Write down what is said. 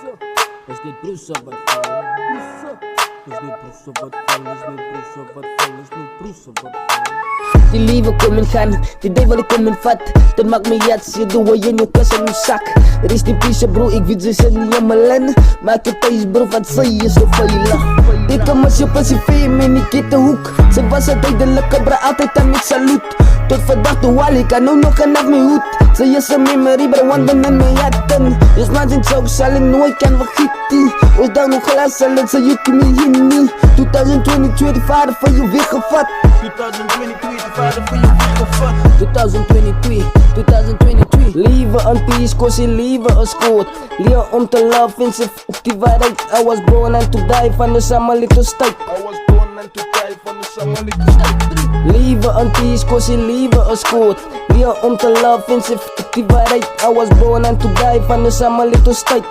Is dit broeser wat val? Is dit broeser wat val? Is dit broeser wat val? Is dit broeser wat val? Die leven kom en gaan, die duivel ik kom en vat. Dat maakt me jats, je doe je in je kas en je zak. Er is die pisje bro, ik weet ze zijn niet helemaal in. Maak je thuis bro, wat zei je zo veilig? Dit kan als je passie fame en ik in de hoek. Ze was een tijdelijke bra, altijd aan met salut. Tot vandaag toe wal, ik kan ook nog een af mijn hoed. Ze is een memory bro, want ben in mijn jatten. Dus maat in zoek zal ik nooit kan vergeten. Ons dan nog glas zal het, ze jukt me hier niet. 2022, die vader van je weer gevat. 2022, de vader van je weggevat. 2022 Leven een peace, cause je leven is goed. Leer om te love en ze op die waarheid. I was born and to die van de Samalito-stijl. I was born and to die van de Samalito-stijl. Leven een peace, cause je leven is goed. Leer om te love en ze op die waarheid. I was born and to die van de Samalito-stijl.